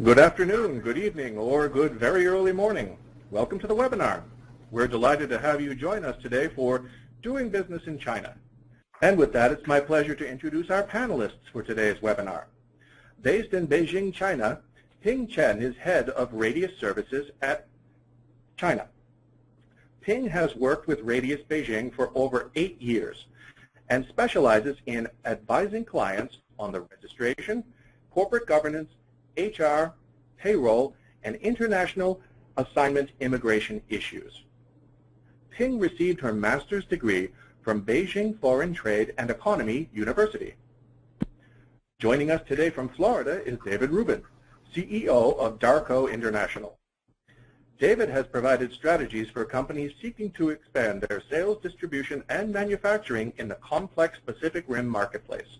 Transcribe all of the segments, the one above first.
Good afternoon, good evening, or good very early morning. Welcome to the webinar. We're delighted to have you join us today for Doing Business in China. And with that, it's my pleasure to introduce our panelists for today's webinar. Based in Beijing, China, Ping Chen is head of Radius Services at China. Ping has worked with Radius Beijing for over 8 years and specializes in advising clients on the registration, corporate governance, HR, payroll, and international assignment immigration issues. Ping received her master's degree from Beijing Foreign Trade and Economy University. Joining us today from Florida is David Rubin, CEO of Darco International. David has provided strategies for companies seeking to expand their sales, distribution, and manufacturing in the complex Pacific Rim marketplace.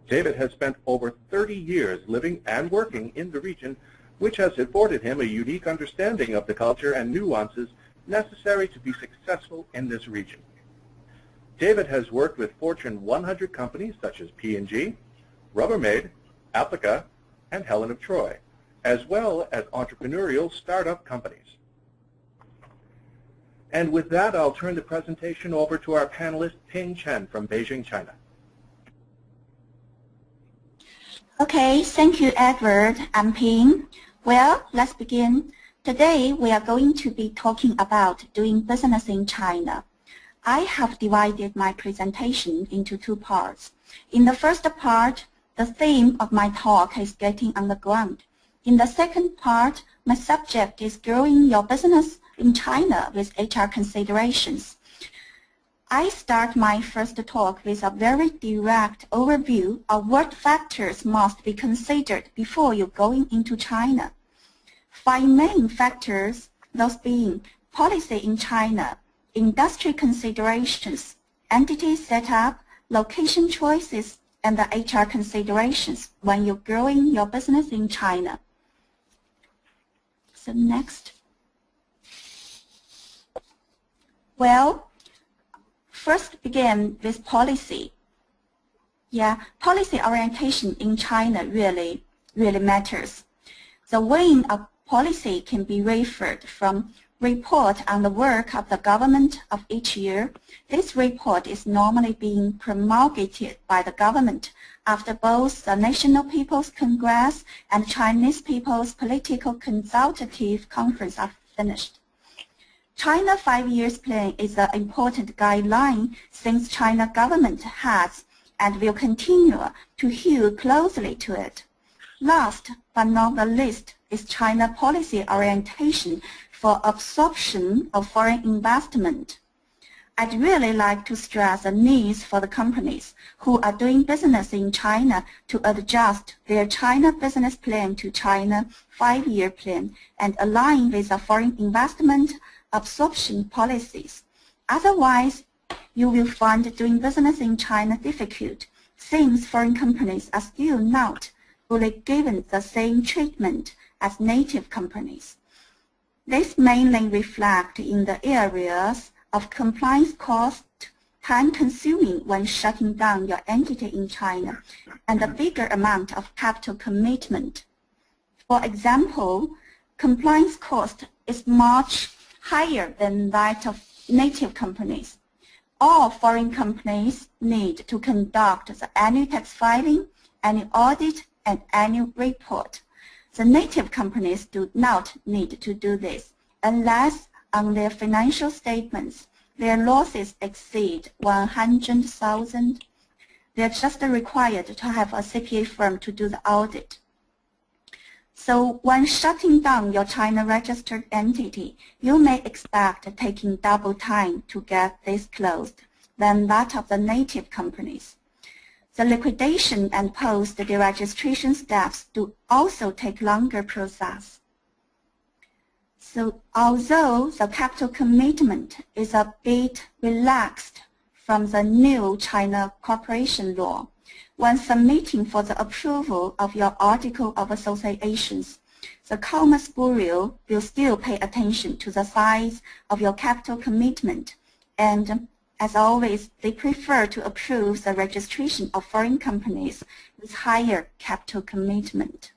David has spent over 30 years living and working in the region, which has afforded him a unique understanding of the culture and nuances necessary to be successful in this region. David has worked with Fortune 100 companies such as P&G, Rubbermaid, Applica, and Helen of Troy, as well as entrepreneurial startup companies. And with that, I'll turn the presentation over to our panelist, Ping Chen from Beijing, China. Okay, thank you, Edward. I'm Ping. Well, let's begin. Today, we are going to be talking about doing business in China. I have divided my presentation into 2 parts. In the first part, the theme of my talk is getting on the ground. In the second part, my subject is growing your business in China with HR considerations. I start my first talk with a very direct overview of what factors must be considered before you going into China. 5 main factors, those being policy in China, industry considerations, entity setup, location choices, and the HR considerations when you're growing your business in China. So next. Well, first begin with policy. Yeah, policy orientation in China really matters. The weighing of policy can be referred from report on the work of the government of each year. This report is normally being promulgated by the government after both the National People's Congress and Chinese People's Political Consultative Conference are finished. China 5-year plan is an important guideline since China government has and will continue to adhere closely to it. Last but not the least is China policy orientation for absorption of foreign investment. I'd really like to stress the needs for the companies who are doing business in China to adjust their China business plan to China 5-year plan and align with the foreign investment absorption policies. Otherwise, you will find doing business in China difficult since foreign companies are still not fully given the same treatment as native companies. This mainly reflects in the areas of compliance cost, time consuming when shutting down your entity in China, and a bigger amount of capital commitment. For example, compliance cost is much higher than that of native companies. All foreign companies need to conduct the annual tax filing, annual audit, and annual report. The native companies do not need to do this unless on their financial statements their losses exceed 100,000. They're just required to have a CPA firm to do the audit. So when shutting down your China registered entity, you may expect taking double time to get this closed than that of the native companies. The liquidation and post-deregistration steps do also take longer process. So although the capital commitment is a bit relaxed from the new China Corporation Law, when submitting for the approval of your Article of Associations, the Commerce Bureau will still pay attention to the size of your capital commitment, and as always, they prefer to approve the registration of foreign companies with higher capital commitment.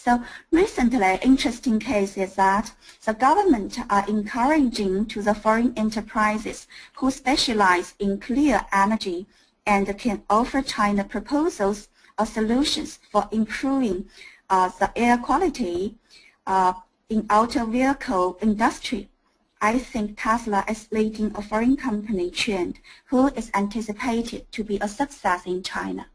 So recently, interesting case is that the government are encouraging to the foreign enterprises who specialize in clear energy and can offer China proposals or solutions for improving the air quality in auto vehicle industry. I think Tesla is leading a foreign company trend who is anticipated to be a success in China.